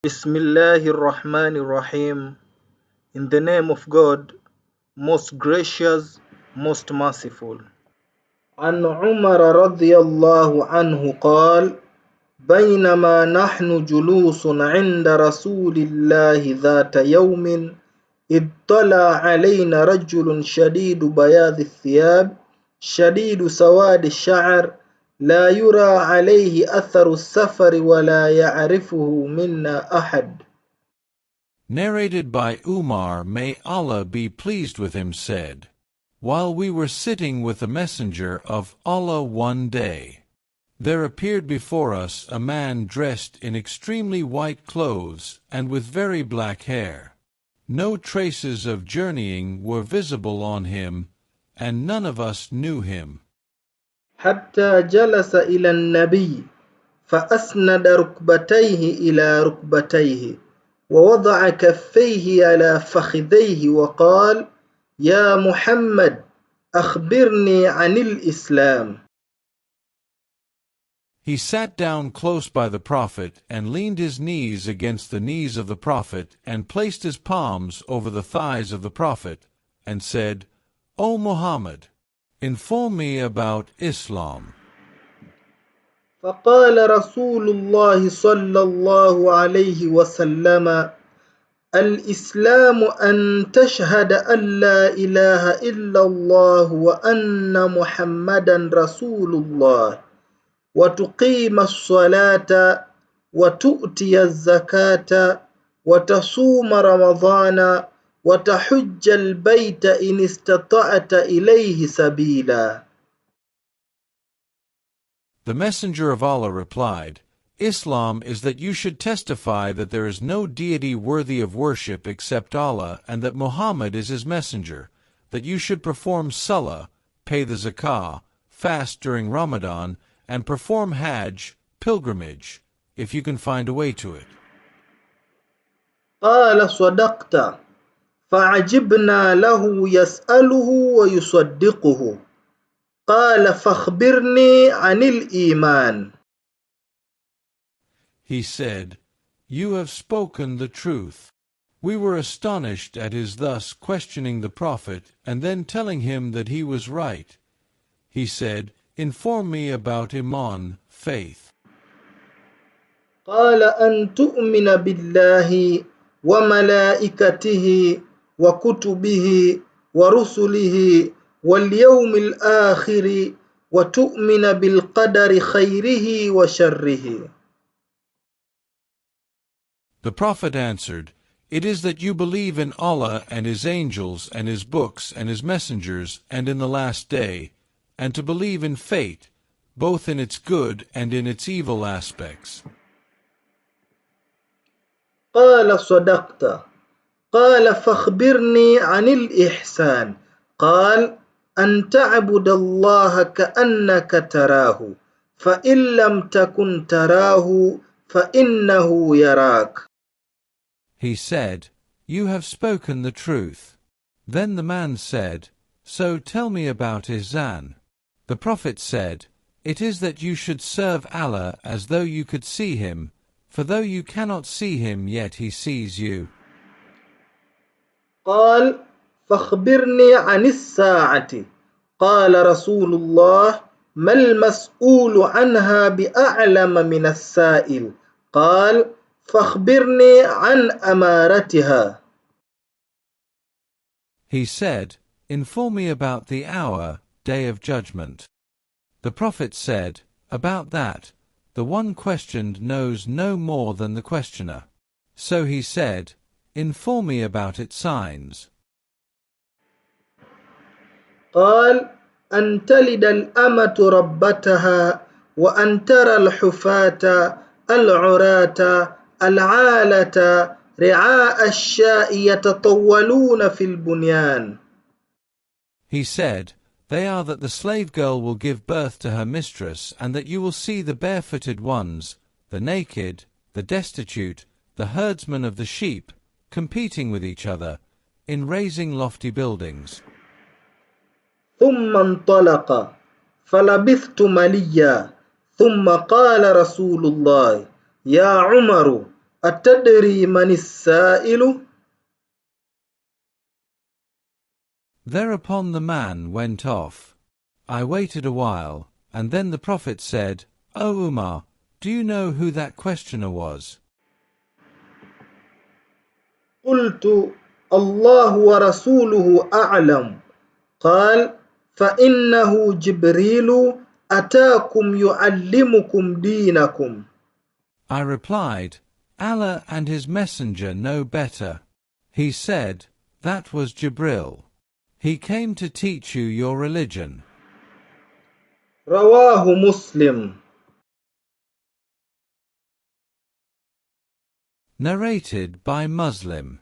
Bismillahirrahmanirrahim. In the name of God, most gracious, most merciful. عن عمر رضي الله عنه قال: بينما نحن جلوس عند رسول الله ذات يوم اطلع علينا رجل شديد بياض الثياب شديد سواد الشعر لا يرى عليه أثر السفر ولا يعرفه منا أحد. Narrated by Umar, may Allah be pleased with him, said, while we were sitting with the Messenger of Allah one day, there appeared before us a man dressed in extremely white clothes and with very black hair. No traces of journeying were visible on him, and none of us knew him. حتى جلس إلى النبي فأسند ركبتيه إلى ركبتيه ووضع كفيه على فخذيه وقال: يا محمد أخبرني عن الإسلام. He sat down close by the Prophet and leaned his knees against the knees of the Prophet and placed his palms over the thighs of the Prophet and said, O Muhammad, inform me about Islam. فقال رسول الله صلى الله عليه وسلم: الإسلام أن تشهد أن لا إله إلا الله وأن محمدا رسول الله وتقيم الصلاة وتؤتي الزكاة وتصوم رمضان وتحج البيت إن استطعت إليه سبيلا. The Messenger of Allah replied, Islam is that you should testify that there is no deity worthy of worship except Allah and that Muhammad is his messenger, that you should perform salah, pay the zakah, fast during Ramadan, and perform hajj, pilgrimage, if you can find a way to it. قال صدقت فعجبنا له يسأله ويصدقه قال فاخبرني عن الإيمان. He said, You have spoken the truth. We were astonished at his thus questioning the Prophet and then telling him that he was right. He said, Inform me about Iman, faith. قال أن تؤمن بالله وملائكته وكتبه ورسله واليوم الآخر وتؤمن بالقدر خيره وشره. The Prophet answered, It is that you believe in Allah and His angels and His books and His messengers and in the last day, and to believe in fate, both in its good and in its evil aspects. قال صدقت. قال فاخبرني عن الإحسان. قال أن تعبد الله كأنك تراه فإن لم تكن تراه فإنه يراك. He said, You have spoken the truth. Then the man said, So tell me about Ihsan. The Prophet said, It is that you should serve Allah as though you could see Him, for though you cannot see Him, yet He sees you. قال فاخبرني عن الساعة. قال رسول الله: ما المسؤول عنها بأعلم من السائل. قال فاخبرني عن أمارتها. He said, Inform me about the hour, day of judgment. The Prophet said, About that, the one questioned knows no more than the questioner. So he said, Inform me about its signs. قال أن تلد الأمة ربتها وأن ترى الحفاة العراة العالة رعاء الشاء يتطولون في البنيان. He said, They are that the slave girl will give birth to her mistress, and that you will see the barefooted ones, the naked, the destitute, the herdsmen of the sheep, competing with each other, in raising lofty buildings. ثم انطلق فلبثت مليا ثم قال رسول الله: يا عمر أتدري من السائل؟ Thereupon the man went off. I waited a while, and then the Prophet said, O Umar, do you know who that questioner was? قلت الله ورسوله أعلم. قال فإنه جبريل أتاكم يعلمكم دينكم. I replied, Allah and His Messenger know better. He said, that was Gabriel. He came to teach you your religion. رواه مسلم. Narrated by Muslim.